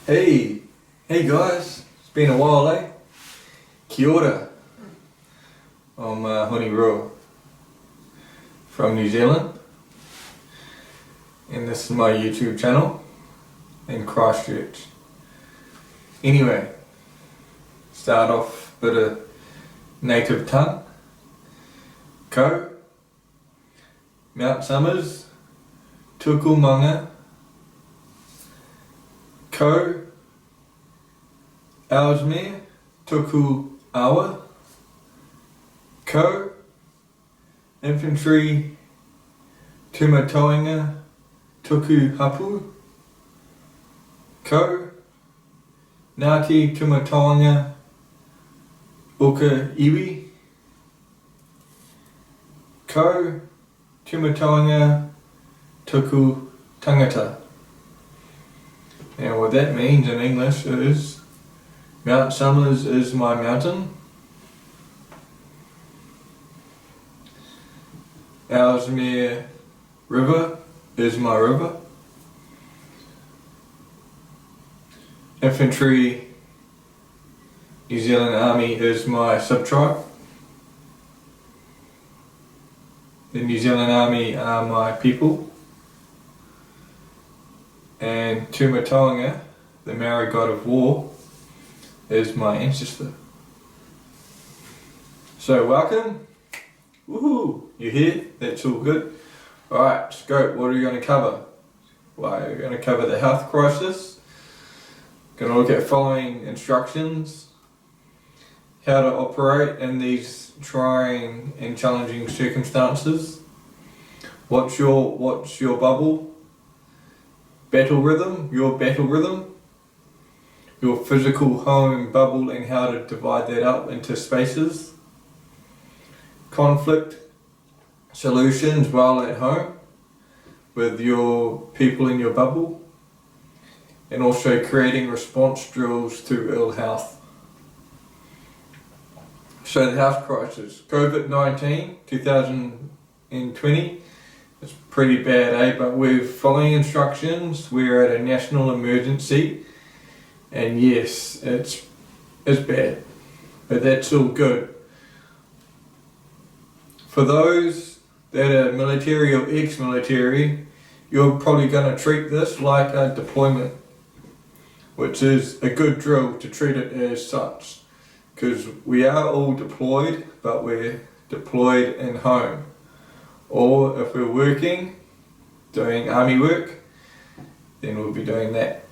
Hey guys, it's been a while, eh? Kia ora. I'm Honi Rua from New Zealand, and this is my YouTube channel in Christchurch. Anyway, start off a bit of native tongue. Ko, Mount Somers, Tukumanga. Ko, Ellesmere, Tuku Awa. Ko, Infantry, Tumatoinga, Tuku Hapu. Ko, Ngāti Tumatoinga, Uka Iwi. Ko, Tumatoinga, Tuku Tangata. Now what that means in English is Mount Somers is my mountain, Ellesmere River is my river, Infantry New Zealand Army is my sub-tribe, the New Zealand Army are my people, and Tumatoinga, the Maori god of war, is my ancestor. So welcome. Woohoo! You here? That's all good. Alright, scope. What are we going to cover? Well, we're going to cover the health crisis. Going to look at following instructions, how to operate in these trying and challenging circumstances. What's your bubble? Battle rhythm, your physical home bubble and how to divide that up into spaces. Conflict solutions while at home with your people in your bubble, and also creating response drills to ill health. So the health crisis, COVID-19, 2020, it's pretty bad, eh? But we're following instructions. We're at a national emergency, and yes, it's bad, but that's all good. For those that are military or ex-military, you're probably going to treat this like a deployment, which is a good drill to treat it as such, because we are all deployed, but we're deployed in home. Or if we're working, doing army work, then we'll be doing that.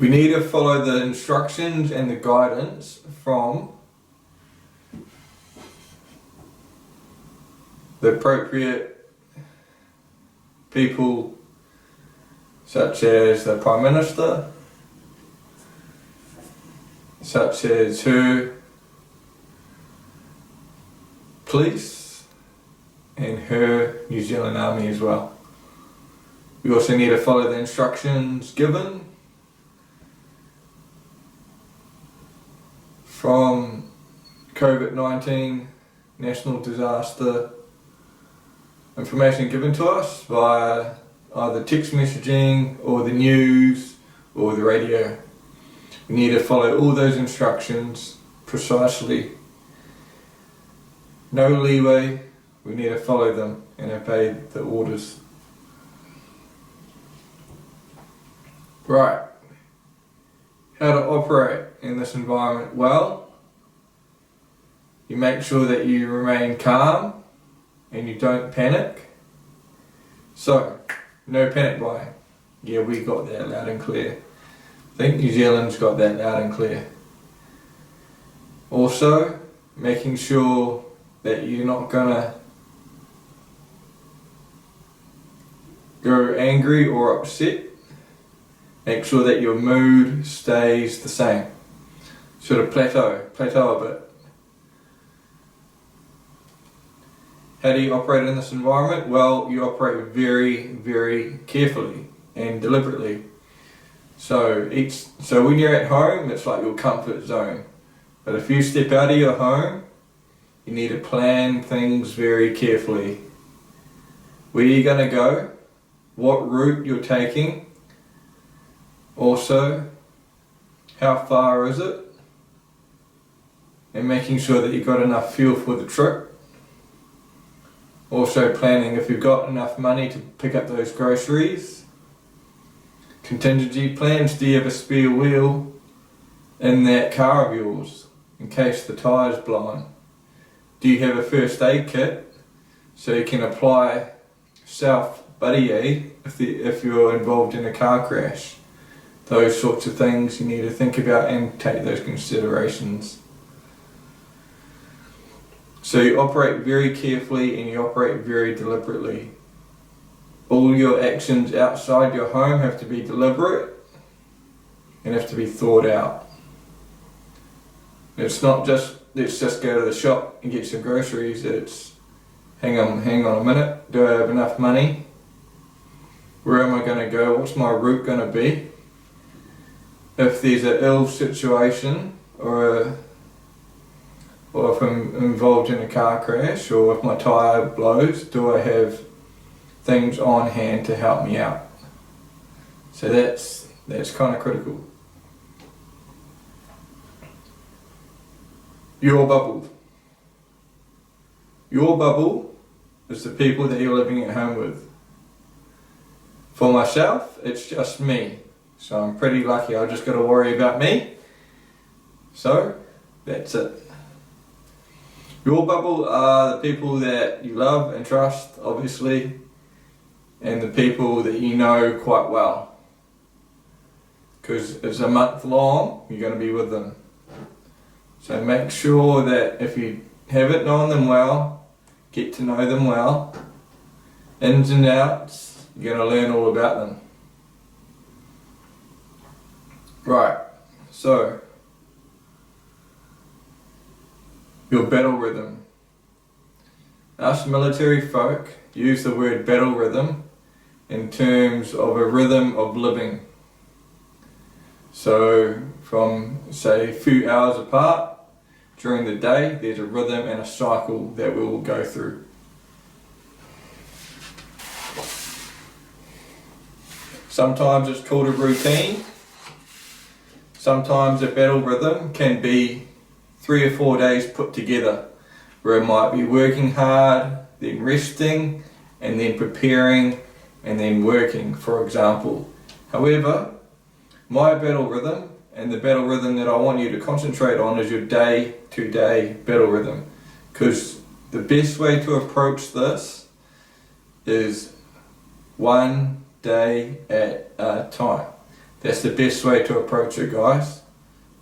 We need to follow the instructions and the guidance from the appropriate people, such as the Prime Minister, such as her police, and her New Zealand Army as well. We also need to follow the instructions given from COVID-19 national disaster information given to us via either text messaging or the news or the radio. We need to follow all those instructions precisely. No leeway, we need to follow them and obey the orders. Right, how to operate in this environment? Well, you make sure that you remain calm and you don't panic. So, no panic buying. Yeah, we got that loud and clear. I think New Zealand's got that loud and clear. Also, making sure that you're not gonna go angry or upset. Make sure that your mood stays the same. Sort of plateau a bit. How do you operate in this environment? Well, you operate very, very carefully and deliberately. So when you're at home, it's like your comfort zone. But if you step out of your home, you need to plan things very carefully. Where are you going to go? what route you're taking. Also, how far is it? And making sure that you've got enough fuel for the trip. Also planning if you've got enough money to pick up those groceries. Contingency plans, do you have a spare wheel in that car of yours in case the tyre's blown? Do you have a first aid kit so you can apply self-buddy aid if you're involved in a car crash? Those sorts of things you need to think about and take those considerations. So you operate very carefully and you operate very deliberately. All your actions outside your home have to be deliberate and have to be thought out. It's not just, let's just go to the shop and get some groceries. It's, hang on a minute, do I have enough money? Where am I going to go? What's my route going to be? If there's an ill situation or if I'm involved in a car crash or if my tyre blows, do I have things on hand to help me out? So that's kind of critical. Your bubble. Your bubble is the people that you're living at home with. For myself, it's just me. So I'm pretty lucky. I've just got to worry about me. So that's it. Your bubble are the people that you love and trust, obviously, and the people that you know quite well. Because it's a month long, you're going to be with them. So make sure that if you haven't known them well, get to know them well. Ins and outs, you're going to learn all about them. Right, so your battle rhythm. Us military folk use the word battle rhythm in terms of a rhythm of living. So from say a few hours apart during the day, there's a rhythm and a cycle that we will go through. Sometimes it's called a routine. Sometimes a battle rhythm can be 3 or 4 days put together, where it might be working hard, then resting, and then preparing, and then working, for example. However, my battle rhythm and the battle rhythm that I want you to concentrate on is your day-to-day battle rhythm, because the best way to approach this is one day at a time. That's the best way to approach it, guys.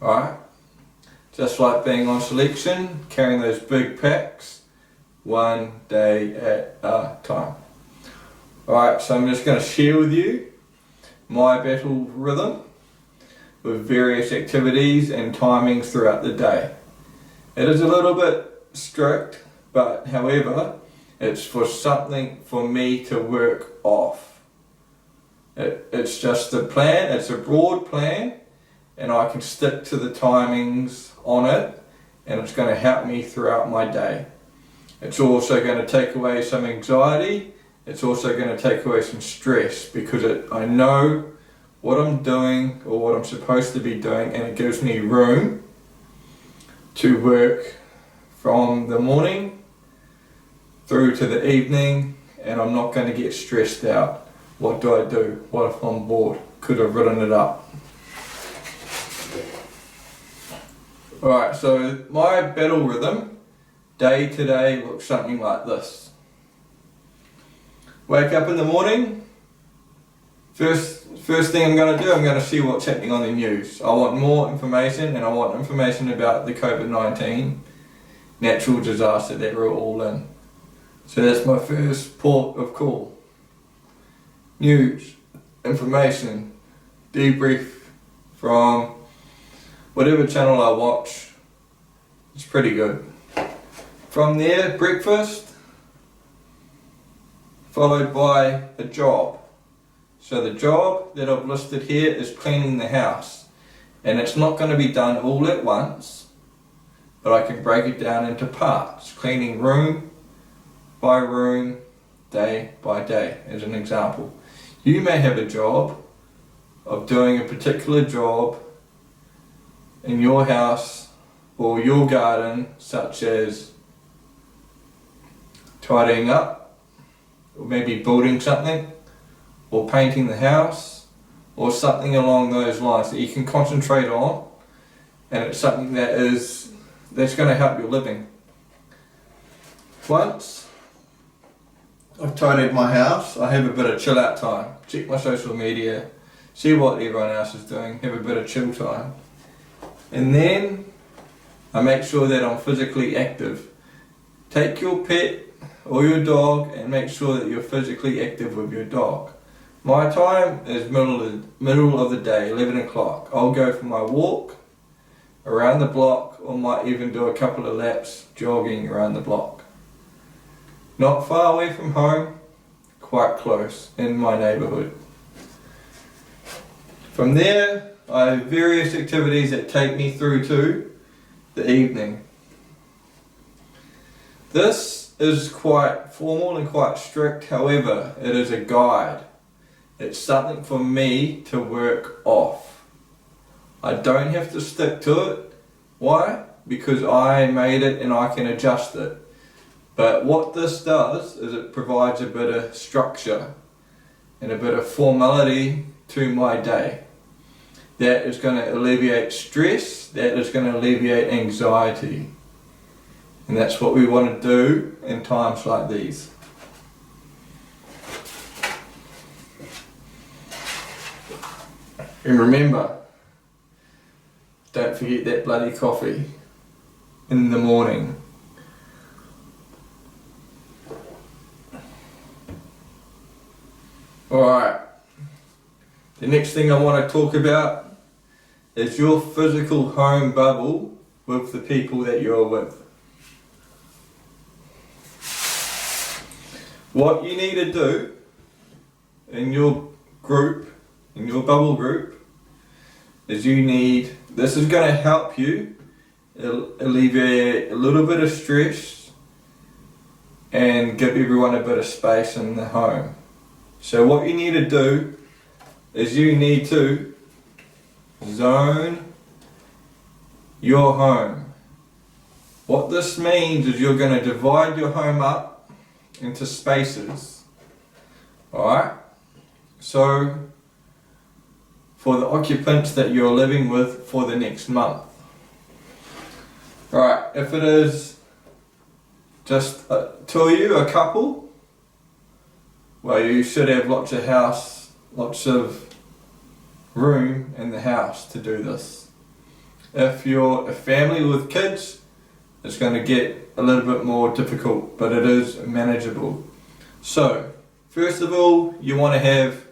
Alright? Just like being on selection, carrying those big packs, one day at a time. Alright, so I'm just going to share with you my battle rhythm with various activities and timings throughout the day. It is a little bit strict, but however, it's for something for me to work off. It's just a plan, it's a broad plan, and I can stick to the timings on it, and it's going to help me throughout my day. It's also going to take away some anxiety, it's also going to take away some stress, because I know what I'm doing or what I'm supposed to be doing, and it gives me room to work from the morning through to the evening, and I'm not going to get stressed out. What do I do? What if I'm bored? Could have written it up. Alright, so my battle rhythm day to day looks something like this. Wake up in the morning. First thing I'm going to do, I'm going to see what's happening on the news. I want more information, and I want information about the COVID-19 natural disaster that we're all in. So that's my first port of call. News, information, debrief from whatever channel I watch. It's pretty good. From there, breakfast, followed by a job. So the job that I've listed here is cleaning the house, and it's not going to be done all at once, but I can break it down into parts, cleaning room by room, day by day, as an example. You may have a job of doing a particular job in your house or your garden, such as tidying up, or maybe building something, or painting the house, or something along those lines that you can concentrate on, and it's something that's going to help your living. Once I've tidied my house, I have a bit of chill out time, check my social media, see what everyone else is doing, have a bit of chill time, and then I make sure that I'm physically active. Take your pet or your dog and make sure that you're physically active with your dog. My time is middle of the day, 11 o'clock. I'll go for my walk around the block, or might even do a couple of laps jogging around the block. Not far away from home, quite close in my neighbourhood. From there, I have various activities that take me through to the evening. This is quite formal and quite strict, however, it is a guide. It's something for me to work off. I don't have to stick to it. Why? Because I made it and I can adjust it. But what this does is it provides a bit of structure and a bit of formality to my day. That is going to alleviate stress, that is going to alleviate anxiety. And that's what we want to do in times like these. And remember, don't forget that bloody coffee in the morning. Alright, the next thing I want to talk about is your physical home bubble with the people that you're with. What you need to do in your group, in your bubble group, is this is going to help you alleviate a little bit of stress and give everyone a bit of space in the home. So what you need to do is you need to zone your home. What this means is you're going to divide your home up into spaces. Alright? So, for the occupants that you're living with for the next month. Alright, if it is just two of you, a couple, well, you should have lots of room in the house to do this. If you're a family with kids, it's going to get a little bit more difficult, but it is manageable. So, first of all, you want to have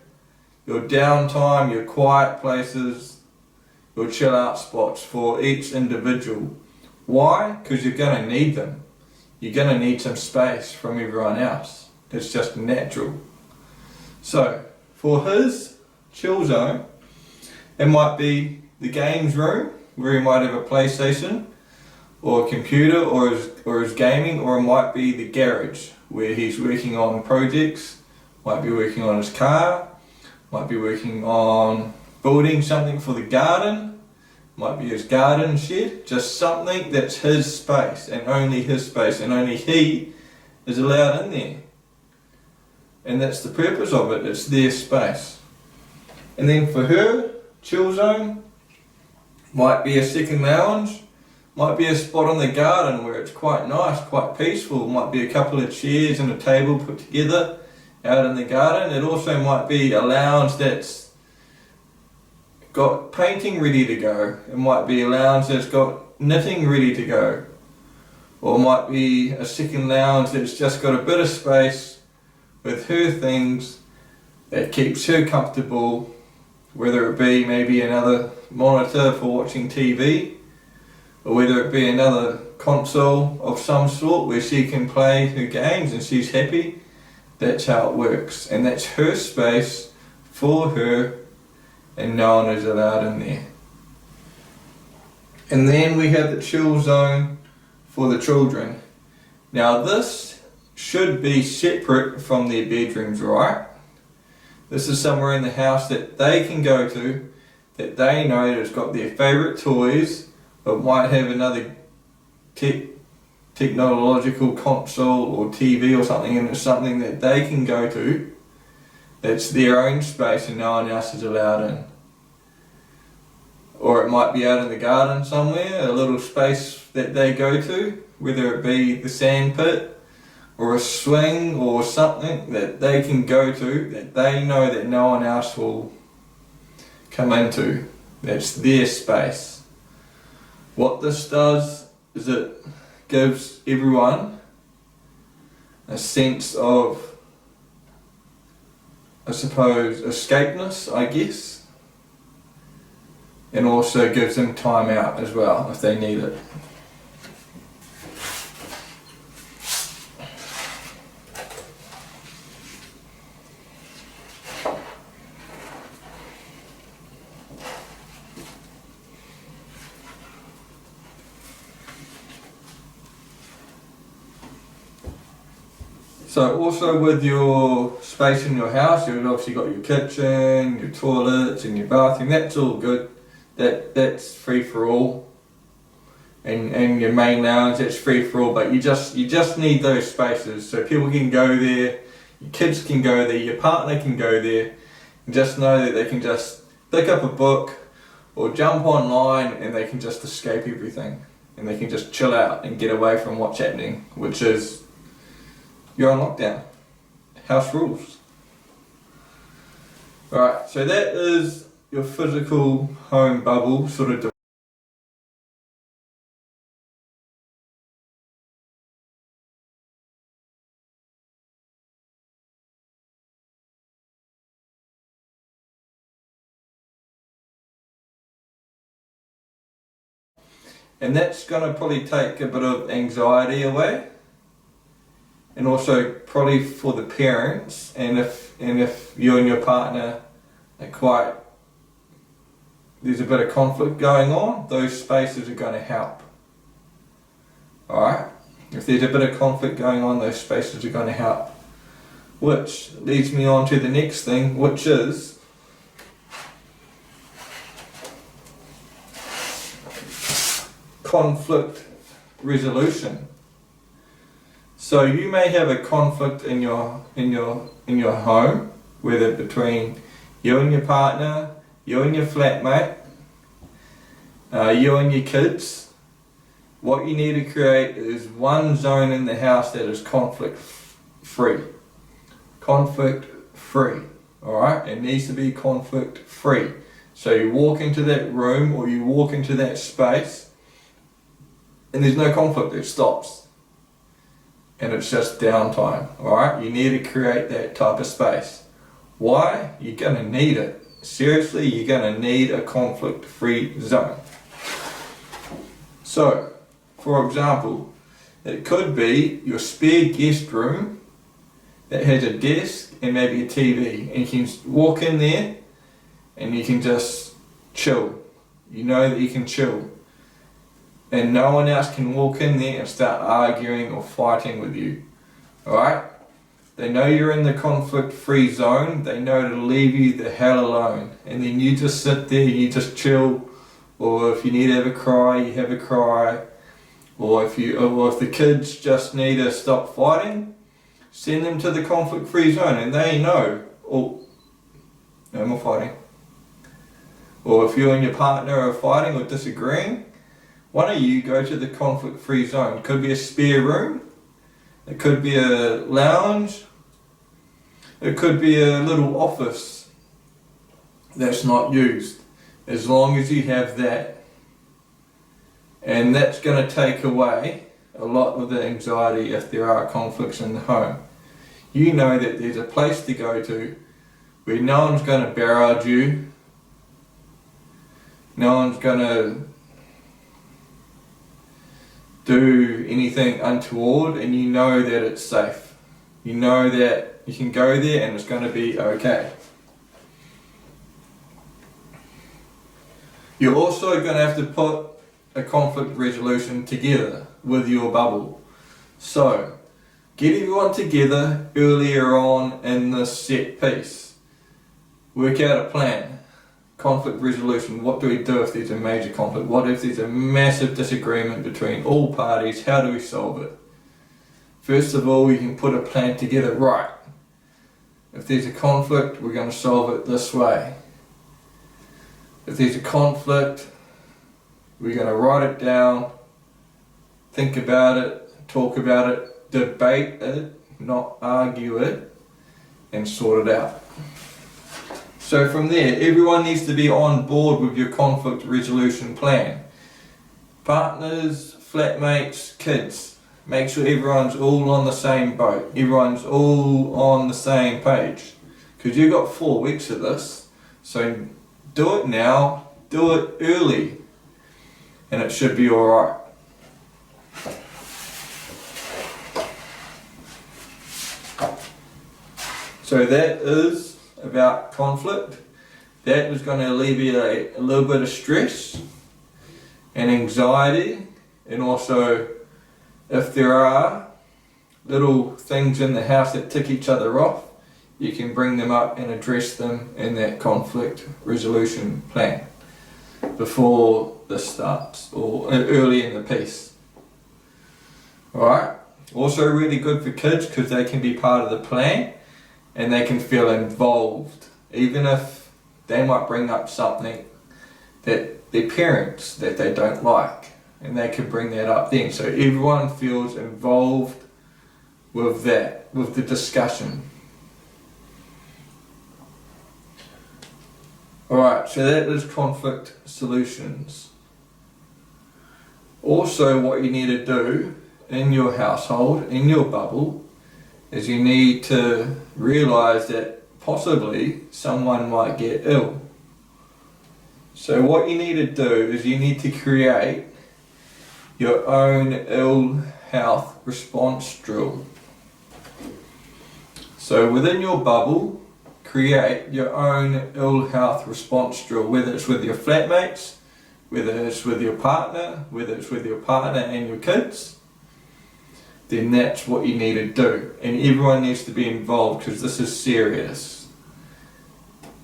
your downtime, your quiet places, your chill out spots for each individual. Why? Because you're going to need them. You're going to need some space from everyone else. It's just natural. So, for his chill zone, it might be the games room, where he might have a PlayStation, or a computer, or his gaming, or it might be the garage, where he's working on projects, might be working on his car, might be working on building something for the garden, might be his garden shed, just something that's his space, and only his space, and only he is allowed in there. And that's the purpose of it, it's their space. And then for her, chill zone, might be a second lounge, might be a spot in the garden where it's quite nice, quite peaceful, might be a couple of chairs and a table put together out in the garden. It also might be a lounge that's got painting ready to go, it might be a lounge that's got knitting ready to go, or it might be a second lounge that's just got a bit of space with her things that keeps her comfortable, whether it be maybe another monitor for watching TV, or whether it be another console of some sort where she can play her games and she's happy. That's how it works, and that's her space for her, and no one is allowed in there. And then we have the chill zone for the children. Now this should be separate from their bedrooms, right? This is somewhere in the house that they can go to, that they know that it's got their favourite toys, but might have another technological console or TV or something, and it's something that they can go to, that's their own space and no one else is allowed in. Or it might be out in the garden somewhere, a little space that they go to, whether it be the sand pit or a swing or something that they can go to, that they know that no one else will come into. That's their space. What this does is it gives everyone a sense of, I suppose, escapeness, I guess, and also gives them time out as well if they need it. So also with your space in your house, you've obviously got your kitchen, your toilets and your bathroom. That's all good. That's free for all. And your main lounge, that's free for all. But you just need those spaces so people can go there, your kids can go there, your partner can go there, and just know that they can just pick up a book or jump online and they can just escape everything. And they can just chill out and get away from what's happening, which is you're on lockdown. House rules. Alright, so that is your physical home bubble sort of. And that's going to probably take a bit of anxiety away. And also probably for the parents, and if you and your partner are quite, there's a bit of conflict going on, those spaces are going to help. Alright? If there's a bit of conflict going on, those spaces are going to help. Which leads me on to the next thing, which is conflict resolution. So you may have a conflict in your home, whether between you and your partner, you and your flatmate, you and your kids. What you need to create is one zone in the house that is conflict free. Conflict free. Alright? It needs to be conflict free. So you walk into that room or you walk into that space and there's no conflict, it stops. And it's just downtime, alright? You need to create that type of space. Why? You're going to need it. Seriously, you're going to need a conflict-free zone. So, for example, it could be your spare guest room that has a desk and maybe a TV. And you can walk in there and you can just chill. You know that you can chill. And no one else can walk in there and start arguing or fighting with you. Alright? They know you're in the conflict-free zone. They know to leave you the hell alone. And then you just sit there, you just chill. Or if you need to have a cry, you have a cry. Or if the kids just need to stop fighting, send them to the conflict-free zone and they know, oh, no more fighting. Or if you and your partner are fighting or disagreeing, why don't you go to the conflict-free zone? It could be a spare room, it could be a lounge, it could be a little office that's not used, as long as you have that. And that's going to take away a lot of the anxiety if there are conflicts in the home. You know that there's a place to go to where no one's going to barrage you, no one's going to do anything untoward, and you know that it's safe. You know that you can go there and it's going to be okay. You're also going to have to put a conflict resolution together with your bubble. So, get everyone together earlier on in this set piece. work out a plan. Conflict resolution. What do we do if there's a major conflict? What if there's a massive disagreement between all parties? How do we solve it? First of all, you can put a plan together. Right, if there's a conflict, we're going to solve it this way. If there's a conflict, we're going to write it down, think about it, talk about it, debate it, not argue it, and sort it out. So from there, everyone needs to be on board with your conflict resolution plan. Partners, flatmates, kids. Make sure everyone's all on the same boat. Everyone's all on the same page. Because you've got 4 weeks of this. So do it now, do it early. And it should be alright. So that is about conflict. That is going to alleviate a little bit of stress and anxiety, and also if there are little things in the house that tick each other off, you can bring them up and address them in that conflict resolution plan before this starts or early in the piece. Alright, also really good for kids because they can be part of the plan and they can feel involved, even if they might bring up something that their parents that they don't like, and they can bring that up then. So everyone feels involved with that, with the discussion. Alright, so that is conflict solutions. Also, what you need to do in your household, in your bubble, is you need to realise that possibly someone might get ill. So what you need to do is you need to create your own ill health response drill. So within your bubble, create your own ill health response drill, whether it's with your flatmates, whether it's with your partner, whether it's with your partner and your kids. Then that's what you need to do, and everyone needs to be involved because this is serious.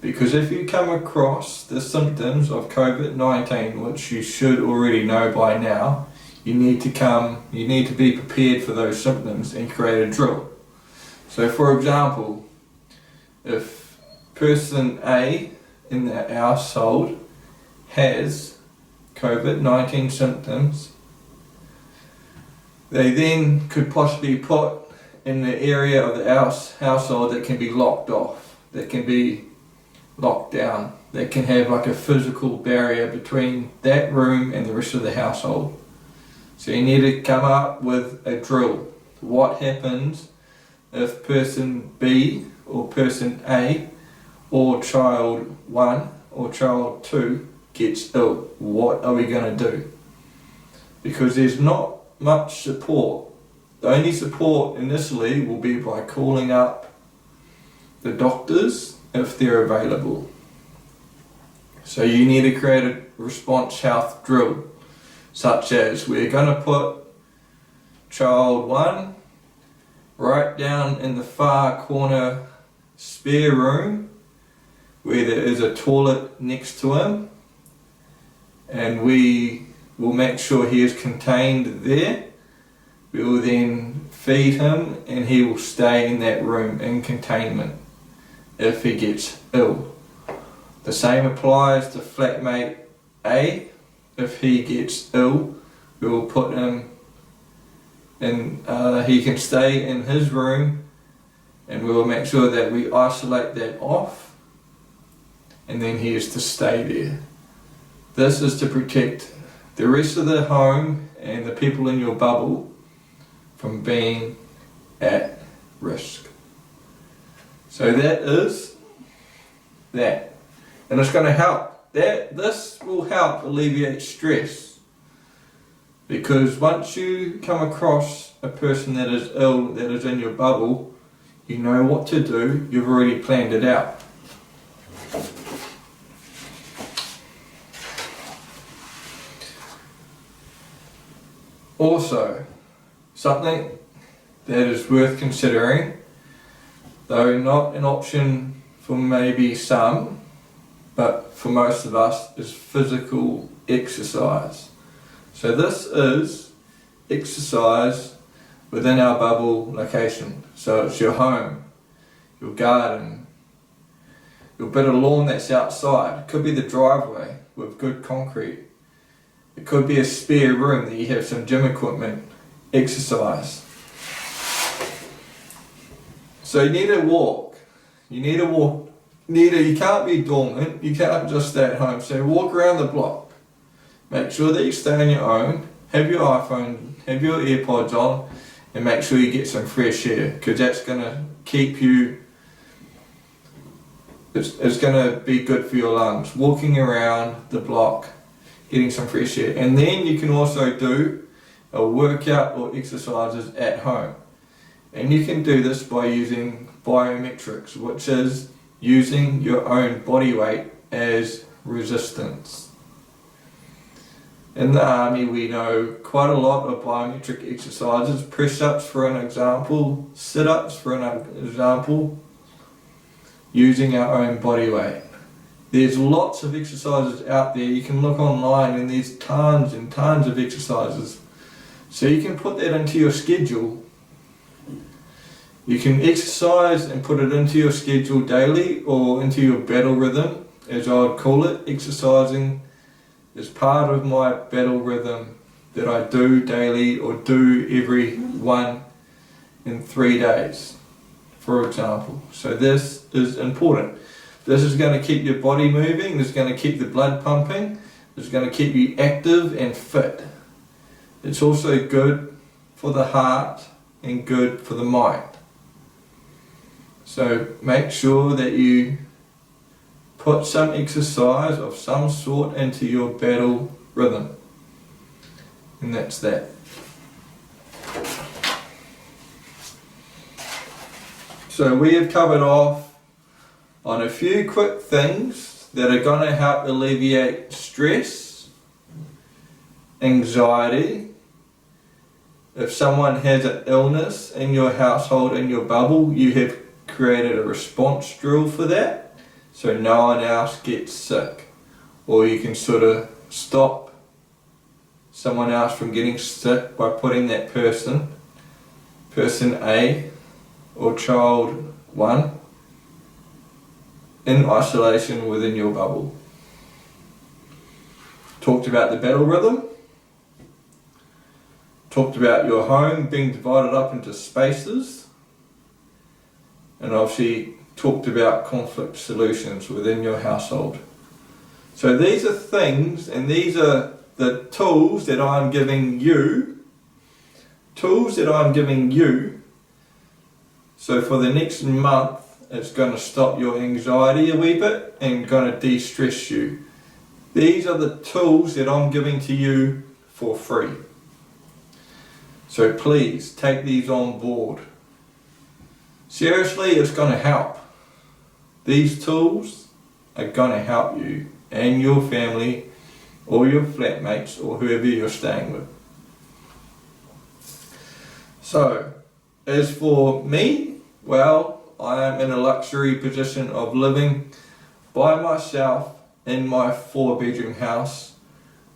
Because if you come across the symptoms of COVID-19, which you should already know by now, you need to be prepared for those symptoms and create a drill. So for example, if person A in the household has COVID-19 symptoms, they then could possibly put in the area of the household that can be locked off, that can be locked down, that can have like a physical barrier between that room and the rest of the household. So you need to come up with a drill. What happens if person B or person A or child 1 or child 2 gets ill? What are we going to do? Because there's not much support. The only support initially will be by calling up the doctors if they're available. So you need to create a response health drill, such as we're going to put child 1 right down in the far corner spare room where there is a toilet next to him, and we will make sure he is contained there. We will then feed him and he will stay in that room in containment if he gets ill. The same applies to flatmate A. If he gets ill, we will put him in, he can stay in his room, and we will make sure that we isolate that off, and then he is to stay there. This is to protect the rest of the home and the people in your bubble from being at risk. So that is that. And it's going to help. This will help alleviate stress. Because once you come across a person that is ill, that is in your bubble, you know what to do, you've already planned it out. Also, something that is worth considering, though not an option for maybe some, but for most of us, is physical exercise. So this is exercise within our bubble location. So it's your home, your garden, your bit of lawn that's outside. It could be the driveway with good concrete. It could be a spare room that you have some gym equipment. Exercise. So you need to walk. You need to walk. You can't be dormant. You can't just stay at home. So walk around the block. Make sure that you stay on your own. Have your iPhone, have your AirPods on, and make sure you get some fresh air, because that's going to keep you, it's going to be good for your lungs. Walking around the block, getting some fresh air. And then you can also do a workout or exercises at home. And you can do this by using biometrics, which is using your own body weight as resistance. In the army we know quite a lot of biometric exercises, press-ups for an example, sit-ups for an example, using our own body weight. There's lots of exercises out there. You can look online and there's tons and tons of exercises. So you can put that into your schedule. You can exercise and put it into your schedule daily or into your battle rhythm, as I would call it. Exercising is part of my battle rhythm that I do daily or do every 1 in 3 days, for example. So this is important. This is going to keep your body moving, this is going to keep the blood pumping, this is going to keep you active and fit. It's also good for the heart and good for the mind. So make sure that you put some exercise of some sort into your battle rhythm. And that's that. So we have covered off on a few quick things that are going to help alleviate stress, anxiety. If someone has an illness in your household, in your bubble, you have created a response drill for that, so no one else gets sick. Or you can sort of stop someone else from getting sick by putting that person A or child 1 in isolation within your bubble. Talked about the battle rhythm. Talked about your home being divided up into spaces. And obviously talked about conflict solutions within your household. So these are things, and these are the tools that I'm giving you. So for the next month, it's going to stop your anxiety a wee bit and going to de-stress you. These are the tools that I'm giving to you for free. So please take these on board. Seriously, it's going to help. These tools are going to help you and your family or your flatmates or whoever you're staying with. So, as for me, well, I am in a luxury position of living by myself in my 4-bedroom house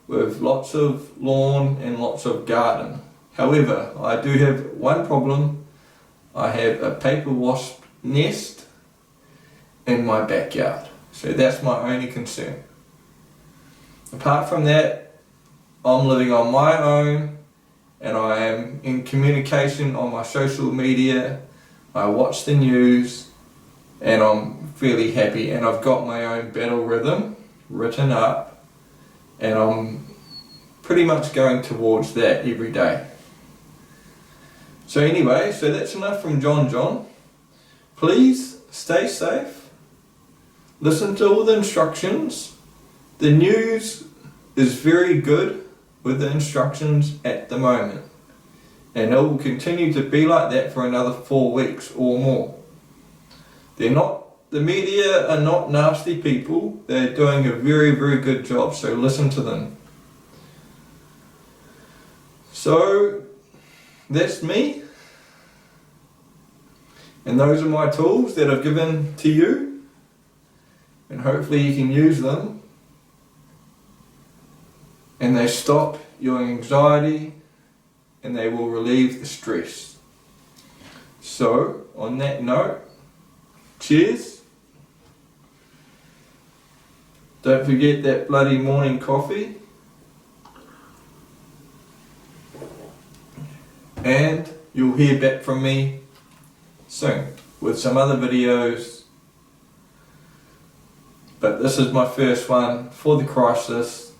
with lots of lawn and lots of garden. However, I do have one problem. I have a paper wasp nest in my backyard. So that's my only concern. Apart from that, I'm living on my own and I am in communication on my social media. I watch the news and I'm fairly happy, and I've got my own battle rhythm written up and I'm pretty much going towards that every day. So anyway, so that's enough from John. Please stay safe. Listen to all the instructions. The news is very good with the instructions at the moment. And it will continue to be like that for another 4 weeks or more. The media are not nasty people. They're doing a very, very good job, so listen to them. So, that's me. And those are my tools that I've given to you and hopefully you can use them and they stop your anxiety and they will relieve the stress. So on that note, cheers. Don't forget that bloody morning coffee. And you'll hear back from me soon with some other videos. But this is my first one for the crisis.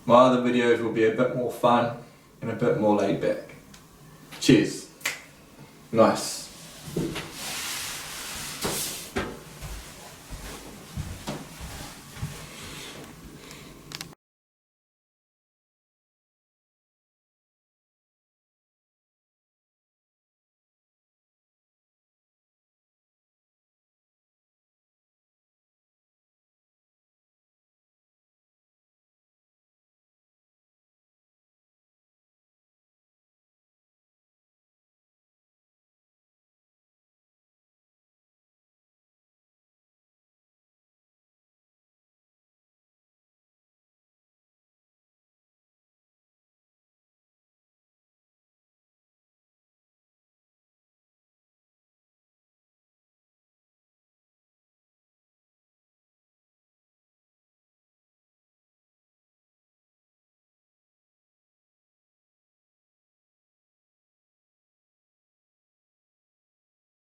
My other videos will be a bit more fun and a bit more laid back. Cheers. Nice.